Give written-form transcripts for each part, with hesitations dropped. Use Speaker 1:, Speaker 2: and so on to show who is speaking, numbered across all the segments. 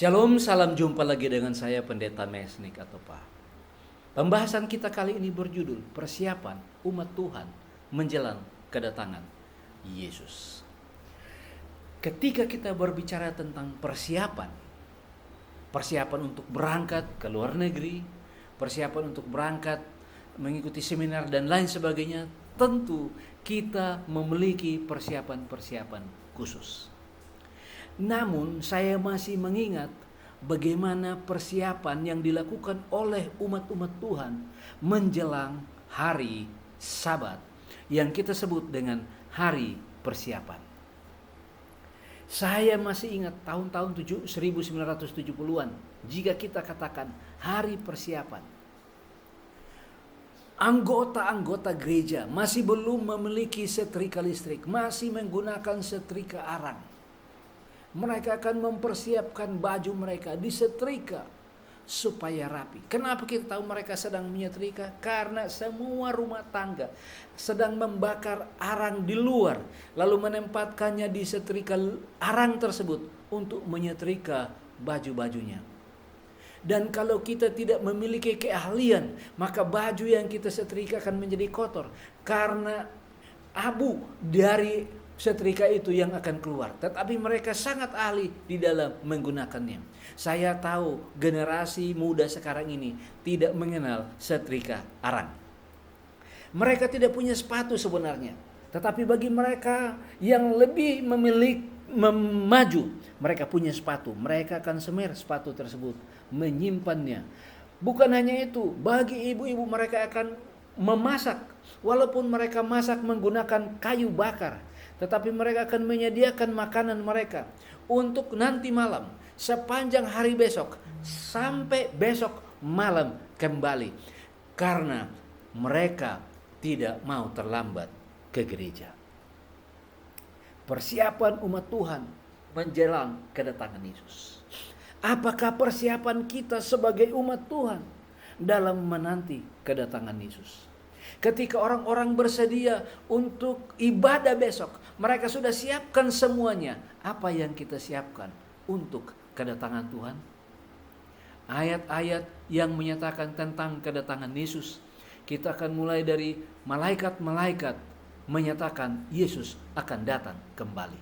Speaker 1: Shalom, salam jumpa lagi dengan saya Pendeta Mesnik atau Pak. Pembahasan kita kali ini berjudul Persiapan Umat Tuhan Menjelang Kedatangan Yesus. Ketika kita berbicara tentang persiapan untuk berangkat ke luar negeri, persiapan untuk berangkat mengikuti seminar dan lain sebagainya, tentu kita memiliki persiapan-persiapan khusus. Namun saya masih mengingat bagaimana persiapan yang dilakukan oleh umat-umat Tuhan menjelang hari Sabat yang kita sebut dengan hari persiapan. Saya masih ingat tahun-tahun 1970-an jika kita katakan hari persiapan. Anggota-anggota gereja masih belum memiliki setrika listrik, masih menggunakan setrika arang. Mereka akan mempersiapkan baju mereka disetrika supaya rapi. Kenapa kita tahu mereka sedang menyetrika? Karena semua rumah tangga sedang membakar arang di luar, lalu menempatkannya di setrika arang tersebut untuk menyetrika baju-bajunya. Dan kalau kita tidak memiliki keahlian, maka baju yang kita setrika akan menjadi kotor karena abu dari setrika itu yang akan keluar. Tetapi mereka sangat ahli di dalam menggunakannya. Saya tahu generasi muda sekarang ini tidak mengenal setrika arang. Mereka tidak punya sepatu sebenarnya. Tetapi bagi mereka yang lebih maju, mereka punya sepatu. Mereka akan semir sepatu tersebut, menyimpannya. Bukan hanya itu, bagi ibu-ibu mereka akan memasak. Walaupun mereka masak menggunakan kayu bakar, tetapi mereka akan menyediakan makanan mereka untuk nanti malam, sepanjang hari besok, sampai besok malam kembali. Karena mereka tidak mau terlambat ke gereja. Persiapan umat Tuhan menjelang kedatangan Yesus. Apakah persiapan kita sebagai umat Tuhan dalam menanti kedatangan Yesus? Ketika orang-orang bersedia untuk ibadah besok, mereka sudah siapkan semuanya. Apa yang kita siapkan untuk kedatangan Tuhan? Ayat-ayat yang menyatakan tentang kedatangan Yesus. Kita akan mulai dari malaikat-malaikat menyatakan Yesus akan datang kembali.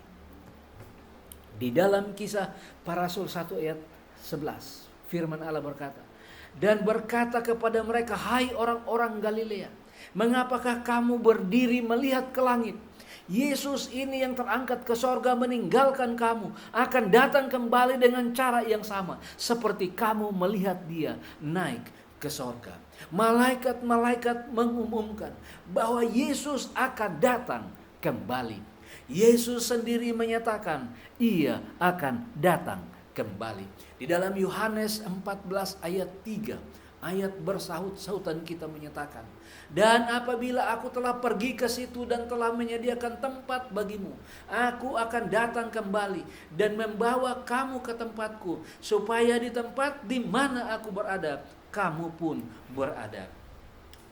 Speaker 1: Di dalam Kisah Para Rasul 1 ayat 11, firman Allah berkata, dan berkata kepada mereka, hai orang-orang Galilea, mengapakah kamu berdiri melihat ke langit? Yesus ini yang terangkat ke sorga meninggalkan kamu, akan datang kembali dengan cara yang sama seperti kamu melihat dia naik ke sorga. Malaikat-malaikat mengumumkan bahwa Yesus akan datang kembali. Yesus sendiri menyatakan ia akan datang kembali. Di dalam Yohanes 14 ayat 3, ayat bersahut-sahutan kita menyatakan, dan apabila aku telah pergi ke situ dan telah menyediakan tempat bagimu, aku akan datang kembali dan membawa kamu ke tempatku, supaya di tempat di mana aku berada, kamu pun berada.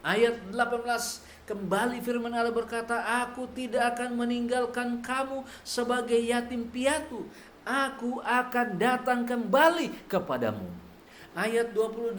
Speaker 1: Ayat 18, kembali firman Allah berkata, aku tidak akan meninggalkan kamu sebagai yatim piatu, aku akan datang kembali kepadamu. Ayat 28,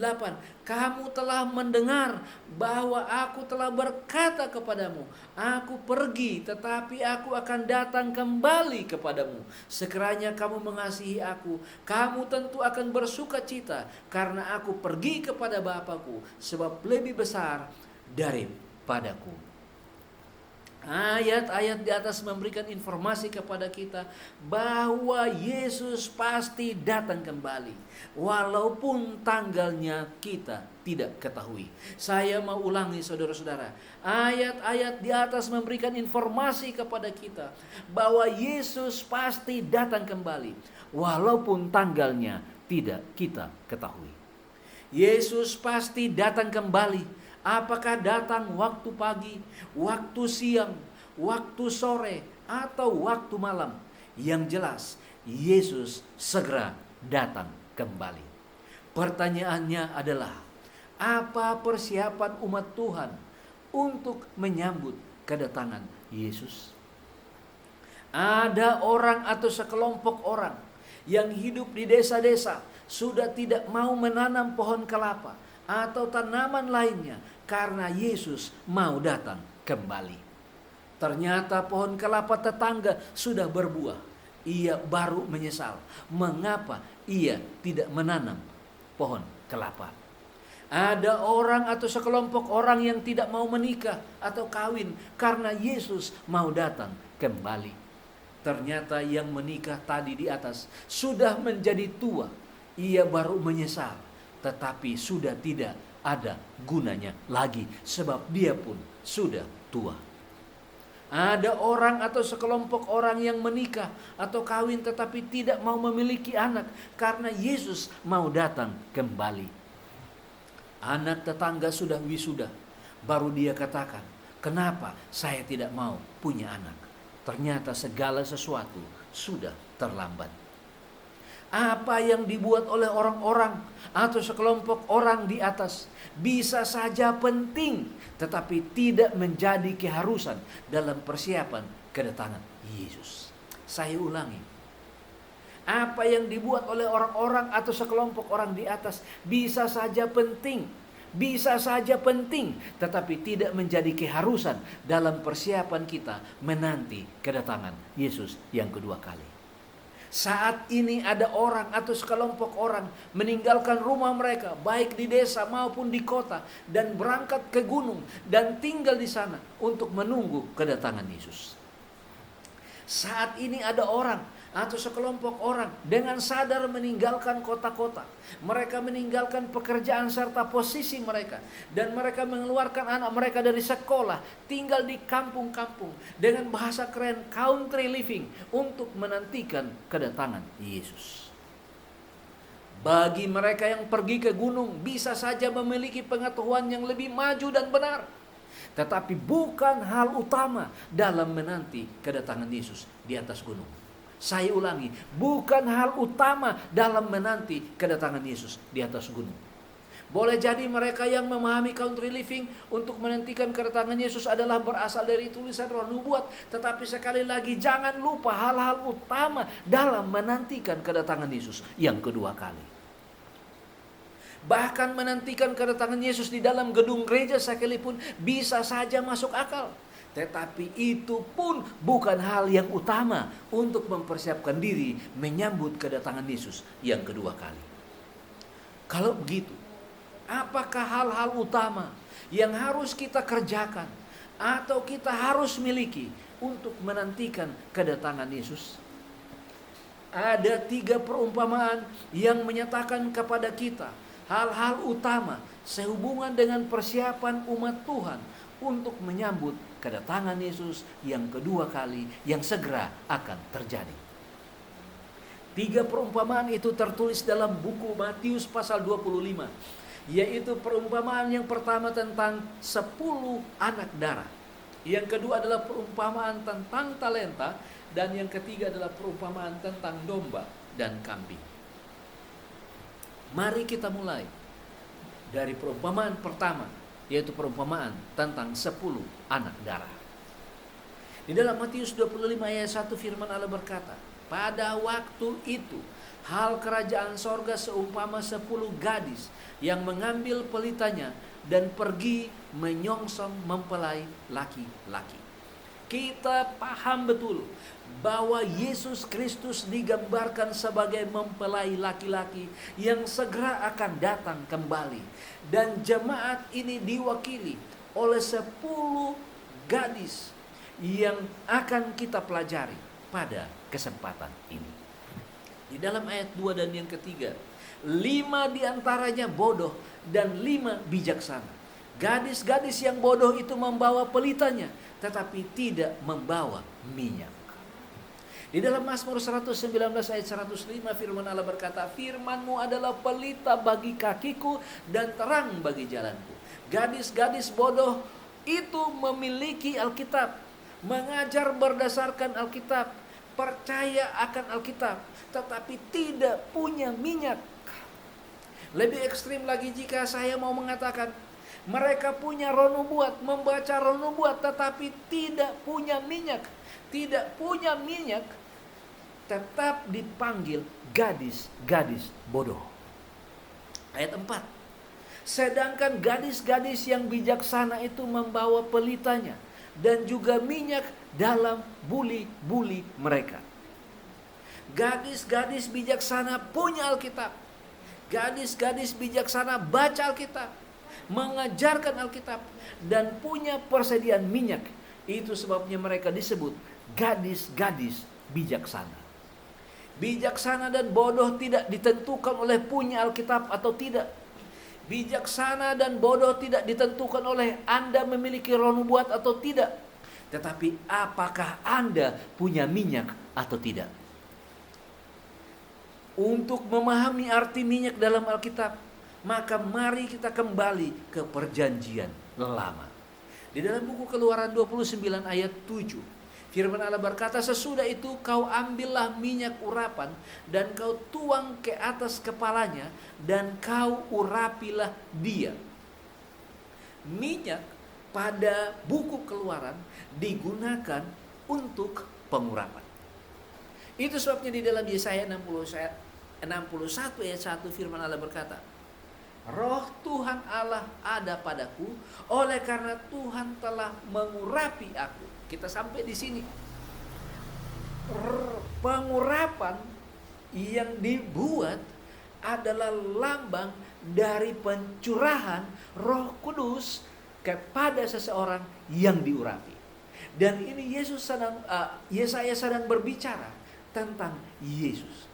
Speaker 1: kamu telah mendengar bahwa aku telah berkata kepadamu, aku pergi tetapi aku akan datang kembali kepadamu. Sekiranya kamu mengasihi aku, kamu tentu akan bersuka cita karena aku pergi kepada Bapakku, sebab lebih besar daripadaku. Ayat-ayat di atas memberikan informasi kepada kita bahwa Yesus pasti datang kembali, walaupun tanggalnya kita tidak ketahui. Saya mau ulangi saudara-saudara, ayat-ayat di atas memberikan informasi kepada kita bahwa Yesus pasti datang kembali, walaupun tanggalnya tidak kita ketahui. Yesus pasti datang kembali. Apakah datang waktu pagi, waktu siang, waktu sore, atau waktu malam? Yang jelas, Yesus segera datang kembali. Pertanyaannya adalah, apa persiapan umat Tuhan untuk menyambut kedatangan Yesus? Ada orang atau sekelompok orang yang hidup di desa-desa sudah tidak mau menanam pohon kelapa atau tanaman lainnya karena Yesus mau datang kembali. Ternyata pohon kelapa tetangga sudah berbuah. Ia baru menyesal mengapa ia tidak menanam pohon kelapa. Ada orang atau sekelompok orang yang tidak mau menikah atau kawin karena Yesus mau datang kembali. Ternyata yang menikah tadi di atas sudah menjadi tua. Ia baru menyesal, tetapi sudah tidak ada gunanya lagi sebab dia pun sudah tua. Ada orang atau sekelompok orang yang menikah atau kawin tetapi tidak mau memiliki anak karena Yesus mau datang kembali. Anak tetangga sudah wisuda, baru dia katakan, "Kenapa saya tidak mau punya anak?" Ternyata segala sesuatu sudah terlambat. Apa yang dibuat oleh orang-orang atau sekelompok orang di atas bisa saja penting, tetapi tidak menjadi keharusan dalam persiapan kedatangan Yesus. Saya ulangi. Apa yang dibuat oleh orang-orang atau sekelompok orang di atas bisa saja penting, tetapi tidak menjadi keharusan dalam persiapan kita menanti kedatangan Yesus yang kedua kali. Saat ini ada orang atau sekelompok orang meninggalkan rumah mereka, baik di desa maupun di kota, dan berangkat ke gunung dan tinggal di sana untuk menunggu kedatangan Yesus. Saat ini ada orang atau sekelompok orang dengan sadar meninggalkan kota-kota. Mereka meninggalkan pekerjaan serta posisi mereka. Dan mereka mengeluarkan anak mereka dari sekolah, tinggal di kampung-kampung. Dengan bahasa keren, country living, untuk menantikan kedatangan Yesus. Bagi mereka yang pergi ke gunung, bisa saja memiliki pengetahuan yang lebih maju dan benar. Tetapi bukan hal utama dalam menanti kedatangan Yesus di atas gunung. Saya ulangi, bukan hal utama dalam menanti kedatangan Yesus di atas gunung. Boleh jadi mereka yang memahami country living untuk menantikan kedatangan Yesus adalah berasal dari tulisan roh nubuat. Tetapi sekali lagi jangan lupa hal-hal utama dalam menantikan kedatangan Yesus yang kedua kali. Bahkan menantikan kedatangan Yesus di dalam gedung gereja sekalipun bisa saja masuk akal. Tetapi itu pun bukan hal yang utama untuk mempersiapkan diri menyambut kedatangan Yesus yang kedua kali. Kalau begitu, apakah hal-hal utama yang harus kita kerjakan atau kita harus miliki untuk menantikan kedatangan Yesus? Ada 3 perumpamaan yang menyatakan kepada kita hal-hal utama sehubungan dengan persiapan umat Tuhan untuk menyambut kedatangan Yesus yang kedua kali yang segera akan terjadi. 3 perumpamaan itu tertulis dalam buku Matius pasal 25, yaitu perumpamaan yang pertama tentang 10 anak darah. Yang kedua adalah perumpamaan tentang talenta, dan yang ketiga adalah perumpamaan tentang domba dan kambing. Mari kita mulai dari perumpamaan pertama, yaitu perumpamaan tentang 10 anak darah. Di dalam Matius 25 ayat 1 firman Allah berkata, "Pada waktu itu, hal kerajaan sorga seumpama 10 gadis yang mengambil pelitanya dan pergi menyongsong mempelai laki-laki." Kita paham betul bahwa Yesus Kristus digambarkan sebagai mempelai laki-laki yang segera akan datang kembali. Dan jemaat ini diwakili oleh 10 gadis yang akan kita pelajari pada kesempatan ini. Di dalam ayat 2 dan yang ketiga, 5 diantaranya bodoh dan 5 bijaksana. Gadis-gadis yang bodoh itu membawa pelitanya, tetapi tidak membawa minyak. Di dalam Mazmur 119 ayat 105 firman Allah berkata, "Firman-Mu adalah pelita bagi kakiku dan terang bagi jalanku." Gadis-gadis bodoh itu memiliki Alkitab, mengajar berdasarkan Alkitab, percaya akan Alkitab, tetapi tidak punya minyak. Lebih ekstrim lagi jika saya mau mengatakan, mereka punya roh nubuat, membaca roh nubuat, tetapi tidak punya minyak. Tidak punya minyak tetap dipanggil gadis-gadis bodoh. Ayat 4. Sedangkan gadis-gadis yang bijaksana itu membawa pelitanya dan juga minyak dalam buli-buli mereka. Gadis-gadis bijaksana punya Alkitab. Gadis-gadis bijaksana baca Alkitab, mengajarkan Alkitab, dan punya persediaan minyak. Itu sebabnya mereka disebut gadis-gadis bijaksana. Bijaksana dan bodoh tidak ditentukan oleh punya Alkitab atau tidak. Bijaksana dan bodoh tidak ditentukan oleh Anda memiliki roh nubuat atau tidak. Tetapi apakah Anda punya minyak atau tidak? Untuk memahami arti minyak dalam Alkitab, maka mari kita kembali ke perjanjian lama. Di dalam buku Keluaran 29 ayat 7, firman Allah berkata, sesudah itu kau ambillah minyak urapan dan kau tuang ke atas kepalanya dan kau urapilah dia. Minyak pada buku Keluaran digunakan untuk pengurapan. Itu sebabnya di dalam Yesaya 61 ayat 1 firman Allah berkata, Roh Tuhan Allah ada padaku, oleh karena Tuhan telah mengurapi aku. Kita sampai di sini. Pengurapan yang dibuat adalah lambang dari pencurahan Roh Kudus kepada seseorang yang diurapi. Dan ini Yesaya sedang berbicara tentang Yesus.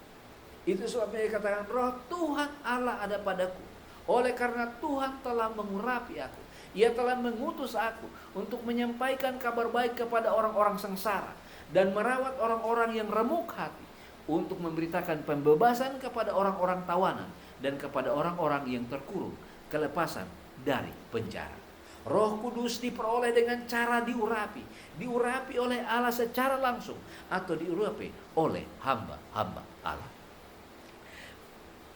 Speaker 1: Itu sebabnya dikatakan Roh Tuhan Allah ada padaku, oleh karena Tuhan telah mengurapi aku. Ia telah mengutus aku untuk menyampaikan kabar baik kepada orang-orang sengsara dan merawat orang-orang yang remuk hati, untuk memberitakan pembebasan kepada orang-orang tawanan dan kepada orang-orang yang terkurung kelepasan dari penjara. Roh Kudus diperoleh dengan cara diurapi oleh Allah secara langsung atau diurapi oleh hamba-hamba Allah.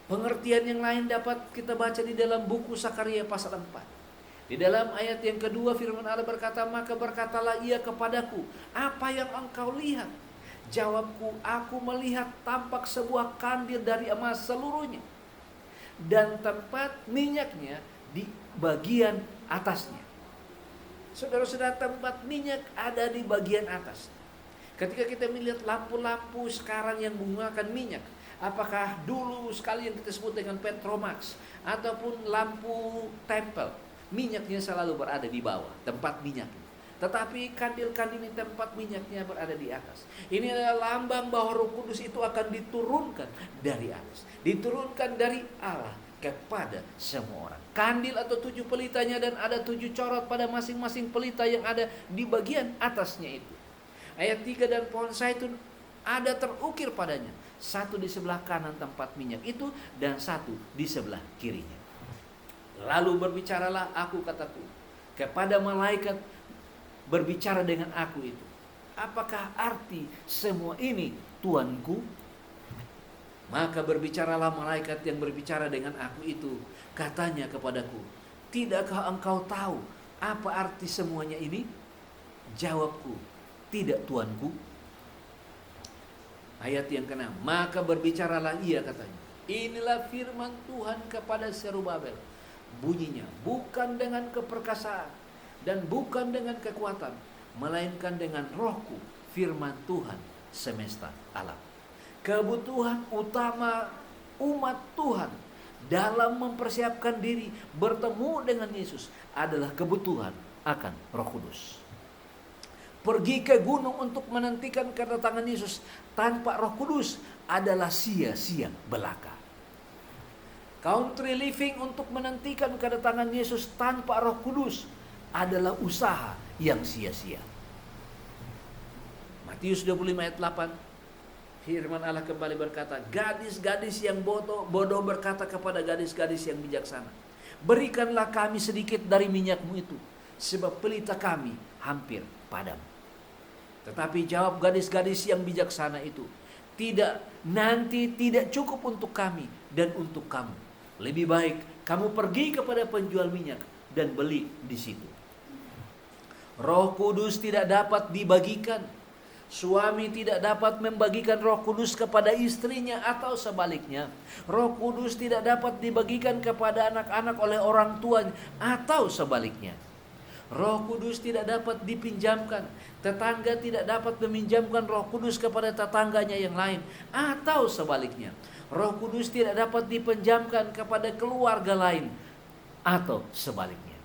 Speaker 1: Pengertian yang lain dapat kita baca di dalam buku Sakaria pasal 4. Di dalam ayat yang kedua firman Allah berkata, maka berkatalah ia kepadaku, apa yang engkau lihat? Jawabku, aku melihat tampak sebuah kandil dari emas seluruhnya, dan tempat minyaknya di bagian atasnya. Saudara-saudara, tempat minyak ada di bagian atas. Ketika kita melihat lampu-lampu sekarang yang menggunakan minyak, apakah dulu sekali yang kita sebut dengan Petromax ataupun lampu tempel, minyaknya selalu berada di bawah, tempat minyak. Tetapi kandil-kandil ini tempat minyaknya berada di atas. Ini adalah lambang bahwa Roh Kudus itu akan diturunkan dari atas, diturunkan dari Allah kepada semua orang. Kandil atau 7 pelitanya, dan ada 7 corot pada masing-masing pelita yang ada di bagian atasnya itu. Ayat 3, dan pohon zaitun ada terukir padanya, satu di sebelah kanan tempat minyak itu dan satu di sebelah kirinya. Lalu berbicaralah aku, kataku, kepada malaikat berbicara dengan aku itu, apakah arti semua ini, Tuanku? Maka berbicaralah malaikat yang berbicara dengan aku itu, katanya kepadaku, tidakkah engkau tahu apa arti semuanya ini? Jawabku, tidak, Tuanku. Ayat yang ke-6, maka berbicaralah ia, katanya, inilah firman Tuhan kepada Zerubabel, bunyinya bukan dengan keperkasaan dan bukan dengan kekuatan, melainkan dengan Rohku, firman Tuhan semesta alam. Kebutuhan utama umat Tuhan dalam mempersiapkan diri bertemu dengan Yesus adalah kebutuhan akan Roh Kudus. Pergi ke gunung untuk menantikan kedatangan Yesus tanpa Roh Kudus adalah sia-sia belaka. Country living untuk menantikan kedatangan Yesus tanpa Roh Kudus adalah usaha yang sia-sia. Matius 25 ayat 8, firman Allah kembali berkata, gadis-gadis yang bodoh berkata kepada gadis-gadis yang bijaksana, berikanlah kami sedikit dari minyakmu itu, sebab pelita kami hampir padam. Tetapi jawab gadis-gadis yang bijaksana itu, tidak, nanti tidak cukup untuk kami dan untuk kamu. Lebih baik kamu pergi kepada penjual minyak dan beli di situ. Roh Kudus tidak dapat dibagikan. Suami tidak dapat membagikan Roh Kudus kepada istrinya atau sebaliknya. Roh Kudus tidak dapat dibagikan kepada anak-anak oleh orang tuanya atau sebaliknya. Roh Kudus tidak dapat dipinjamkan. Tetangga tidak dapat meminjamkan Roh Kudus kepada tetangganya yang lain atau sebaliknya. Roh Kudus tidak dapat dipinjamkan kepada keluarga lain atau sebaliknya.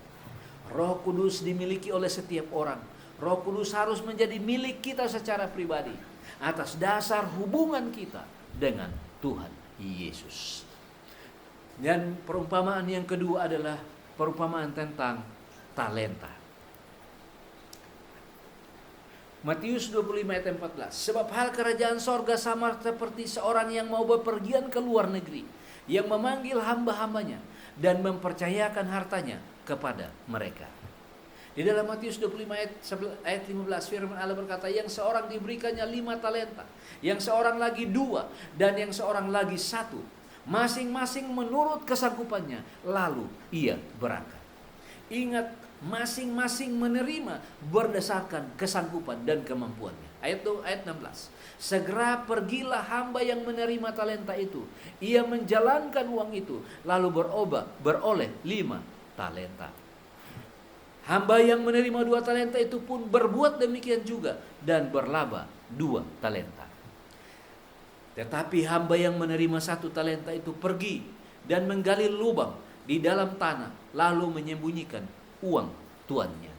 Speaker 1: Roh Kudus dimiliki oleh setiap orang. Roh Kudus harus menjadi milik kita secara pribadi atas dasar hubungan kita dengan Tuhan Yesus. Dan perumpamaan yang kedua adalah perumpamaan tentang talenta. Matius 25 ayat 14. Sebab hal kerajaan sorga sama seperti seorang yang mau bepergian ke luar negeri, yang memanggil hamba-hambanya dan mempercayakan hartanya kepada mereka. Di dalam Matius 25 ayat 15 firman Allah berkata, yang seorang diberikannya 5 talenta, yang seorang lagi 2, dan yang seorang lagi 1, masing-masing menurut kesanggupannya, lalu ia berangkat. Ingat, masing-masing menerima berdasarkan kesanggupan dan kemampuannya. Ayat 16. Segera pergilah hamba yang menerima talenta itu. Ia menjalankan uang itu, lalu beroleh 5 talenta. Hamba yang menerima 2 talenta itu pun berbuat demikian juga dan berlaba 2 talenta. Tetapi hamba yang menerima 1 talenta itu pergi dan menggali lubang di dalam tanah, lalu menyembunyikan uang tuannya.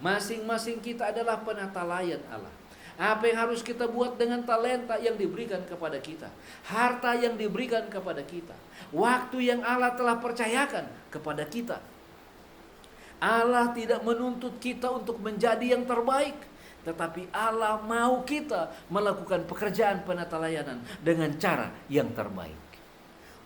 Speaker 1: Masing-masing kita adalah penata layan Allah. Apa yang harus kita buat dengan talenta yang diberikan kepada kita, harta yang diberikan kepada kita, waktu yang Allah telah percayakan kepada kita. Allah tidak menuntut kita untuk menjadi yang terbaik, tetapi Allah mau kita melakukan pekerjaan penata layanan dengan cara yang terbaik.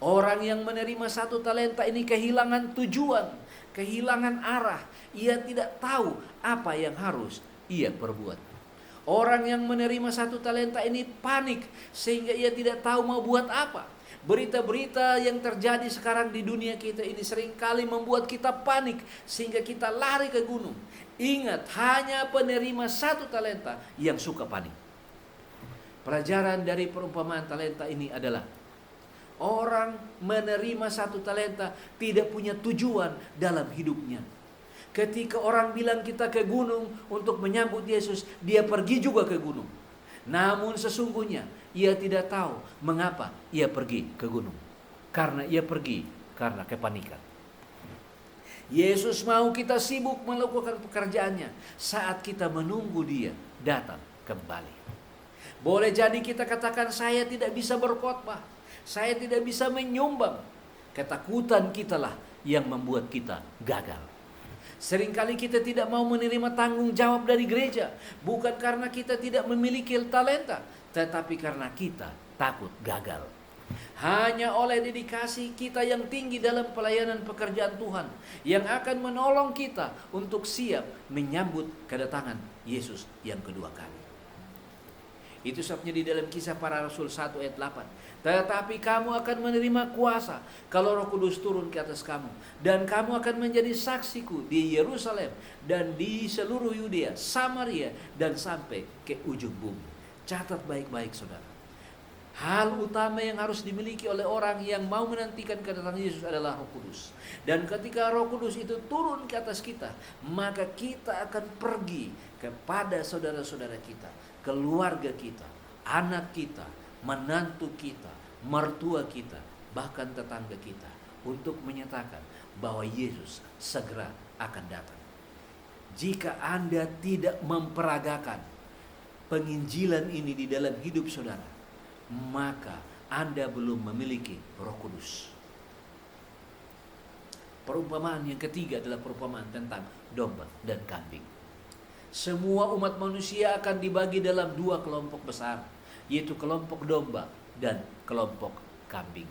Speaker 1: Orang yang menerima 1 talenta ini kehilangan tujuan, kehilangan arah. Ia tidak tahu apa yang harus ia perbuat. Orang yang menerima 1 talenta ini panik sehingga ia tidak tahu mau buat apa. Berita-berita yang terjadi sekarang di dunia kita ini seringkali membuat kita panik sehingga kita lari ke gunung. Ingat, hanya penerima 1 talenta yang suka panik. Pelajaran dari perumpamaan talenta ini adalah orang menerima 1 talenta tidak punya tujuan dalam hidupnya. Ketika orang bilang kita ke gunung untuk menyambut Yesus, dia pergi juga ke gunung. Namun sesungguhnya ia tidak tahu mengapa ia pergi ke gunung. Karena ia pergi karena kepanikan. Yesus mau kita sibuk melakukan pekerjaannya saat kita menunggu dia datang kembali. Boleh jadi kita katakan, saya tidak bisa berkhotbah, saya tidak bisa menyumbang. Ketakutan kitalah yang membuat kita gagal. Seringkali kita tidak mau menerima tanggung jawab dari gereja, bukan karena kita tidak memiliki talenta, tetapi karena kita takut gagal. Hanya oleh dedikasi kita yang tinggi dalam pelayanan pekerjaan Tuhan yang akan menolong kita untuk siap menyambut kedatangan Yesus yang kedua kali. Itu sebabnya di dalam Kisah Para Rasul 1 ayat 8. Tetapi kamu akan menerima kuasa kalau Roh Kudus turun ke atas kamu. Dan kamu akan menjadi saksiku di Yerusalem dan di seluruh Yudea, Samaria, dan sampai ke ujung bumi. Catat baik-baik saudara. Hal utama yang harus dimiliki oleh orang yang mau menantikan kedatangan Yesus adalah Roh Kudus. Dan ketika Roh Kudus itu turun ke atas kita, maka kita akan pergi kepada saudara-saudara kita, keluarga kita, anak kita, menantu kita, mertua kita, bahkan tetangga kita, untuk menyatakan bahwa Yesus segera akan datang. Jika Anda tidak memperagakan penginjilan ini di dalam hidup saudara, maka Anda belum memiliki Roh Kudus. Perumpamaan yang ketiga adalah perumpamaan tentang domba dan kambing. Semua umat manusia akan dibagi dalam 2 kelompok besar, yaitu kelompok domba dan kelompok kambing.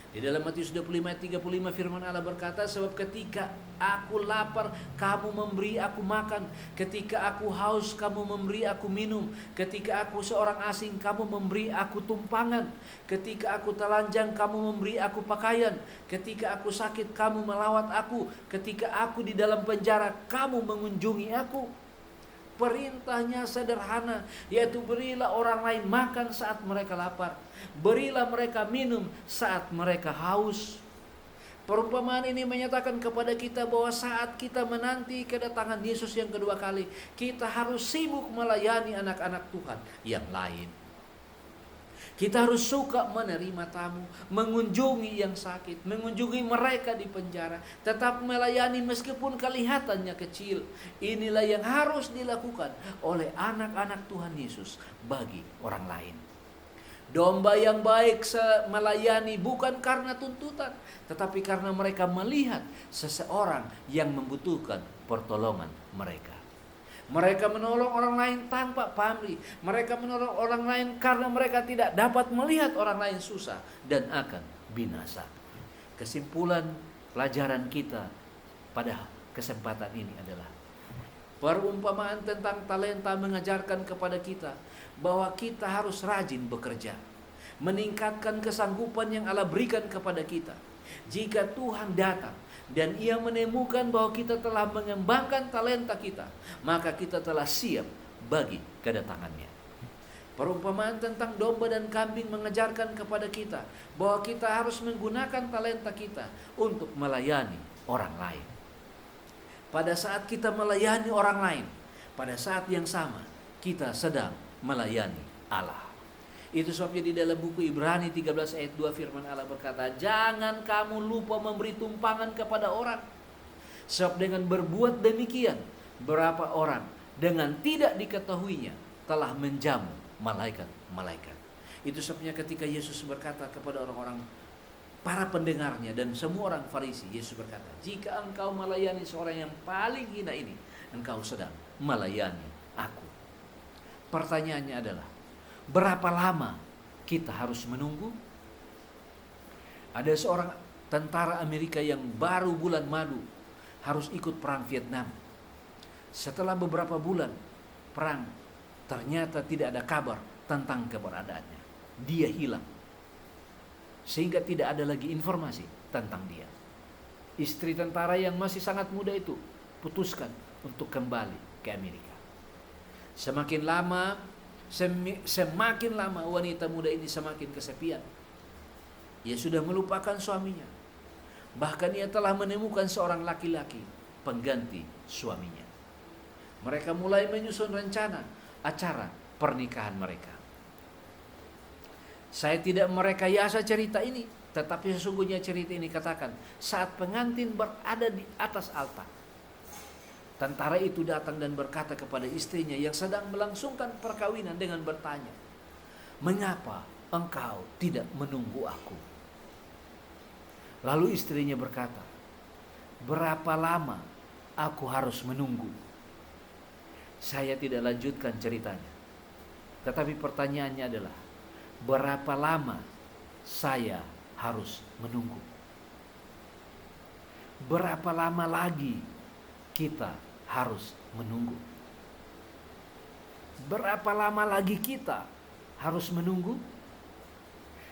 Speaker 1: Di dalam Matius 25 ayat 35 firman Allah berkata, sebab ketika aku lapar, kamu memberi aku makan. Ketika aku haus, kamu memberi aku minum. Ketika aku seorang asing, kamu memberi aku tumpangan. Ketika aku telanjang, kamu memberi aku pakaian. Ketika aku sakit, kamu melawat aku. Ketika aku di dalam penjara, kamu mengunjungi aku. Perintahnya sederhana, yaitu berilah orang lain makan saat mereka lapar. Berilah mereka minum saat mereka haus. Perumpamaan ini menyatakan kepada kita bahwa saat kita menanti kedatangan Yesus yang kedua kali, kita harus sibuk melayani anak-anak Tuhan yang lain. Kita harus suka menerima tamu, mengunjungi yang sakit, mengunjungi mereka di penjara, tetap melayani meskipun kelihatannya kecil. Inilah yang harus dilakukan oleh anak-anak Tuhan Yesus bagi orang lain. Domba yang baik melayani bukan karena tuntutan, tetapi karena mereka melihat seseorang yang membutuhkan pertolongan mereka. Mereka menolong orang lain tanpa pamrih. Mereka menolong orang lain karena mereka tidak dapat melihat orang lain susah dan akan binasa. Kesimpulan pelajaran kita pada kesempatan ini adalah perumpamaan tentang talenta mengajarkan kepada kita bahwa kita harus rajin bekerja, meningkatkan kesanggupan yang Allah berikan kepada kita. Jika Tuhan datang dan Ia menemukan bahwa kita telah mengembangkan talenta kita, maka kita telah siap bagi kedatangannya. Perumpamaan tentang domba dan kambing mengajarkan kepada kita bahwa kita harus menggunakan talenta kita untuk melayani orang lain. Pada saat kita melayani orang lain, pada saat yang sama kita sedang melayani Allah. Itu sebabnya di dalam buku Ibrani 13 ayat 2 firman Allah berkata, jangan kamu lupa memberi tumpangan kepada orang. Sebab dengan berbuat demikian, berapa orang dengan tidak diketahuinya telah menjamu malaikat-malaikat. Itu sebabnya ketika Yesus berkata kepada orang-orang, para pendengarnya dan semua orang Farisi, Yesus berkata, jika engkau melayani seorang yang paling hina ini, engkau sedang melayani aku. Pertanyaannya adalah, berapa lama kita harus menunggu? Ada seorang tentara Amerika yang baru bulan madu harus ikut perang Vietnam. Setelah beberapa bulan perang, ternyata tidak ada kabar tentang keberadaannya. Dia hilang. Sehingga tidak ada lagi informasi tentang dia. Istri tentara yang masih sangat muda itu putuskan untuk kembali ke Amerika. Semakin lama wanita muda ini semakin kesepian. Ia sudah melupakan suaminya. Bahkan ia telah menemukan seorang laki-laki pengganti suaminya. Mereka mulai menyusun rencana acara pernikahan mereka. Saya tidak merekayasa cerita ini, tetapi sesungguhnya cerita ini katakan saat pengantin berada di atas altar, tentara itu datang dan berkata kepada istrinya yang sedang melangsungkan perkawinan dengan bertanya, mengapa engkau tidak menunggu aku? Lalu istrinya berkata, berapa lama aku harus menunggu? Saya tidak lanjutkan ceritanya. Tetapi pertanyaannya adalah, berapa lama saya harus menunggu? Berapa lama lagi kita harus menunggu? Berapa lama lagi kita harus menunggu?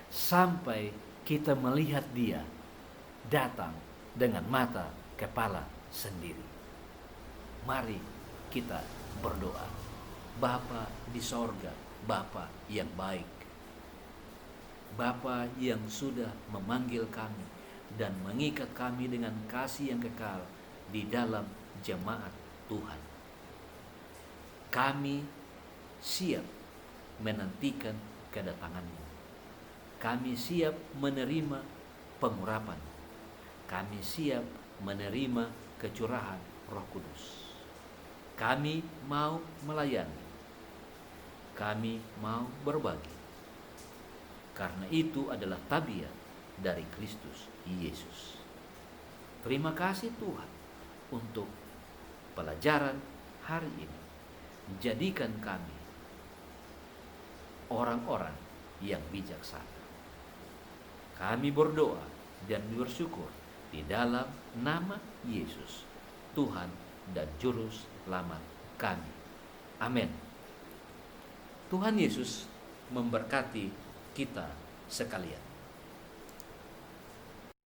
Speaker 1: Sampai kita melihat dia datang dengan mata kepala sendiri. Mari kita berdoa. Bapa di sorga, Bapa yang baik, Bapa yang sudah memanggil kami dan mengikat kami dengan kasih yang kekal di dalam jemaat Tuhan. Kami siap menantikan kedatangan-Mu. Kami siap menerima pengurapan. Kami siap menerima kecurahan Roh Kudus. Kami mau melayani. Kami mau berbagi. Karena itu adalah tabiat dari Kristus Yesus. Terima kasih Tuhan untuk pelajaran hari ini. Jadikan kami orang-orang yang bijaksana. Kami berdoa dan bersyukur di dalam nama Yesus, Tuhan dan Juru Selamat kami. Amin. Tuhan Yesus memberkati kita sekalian.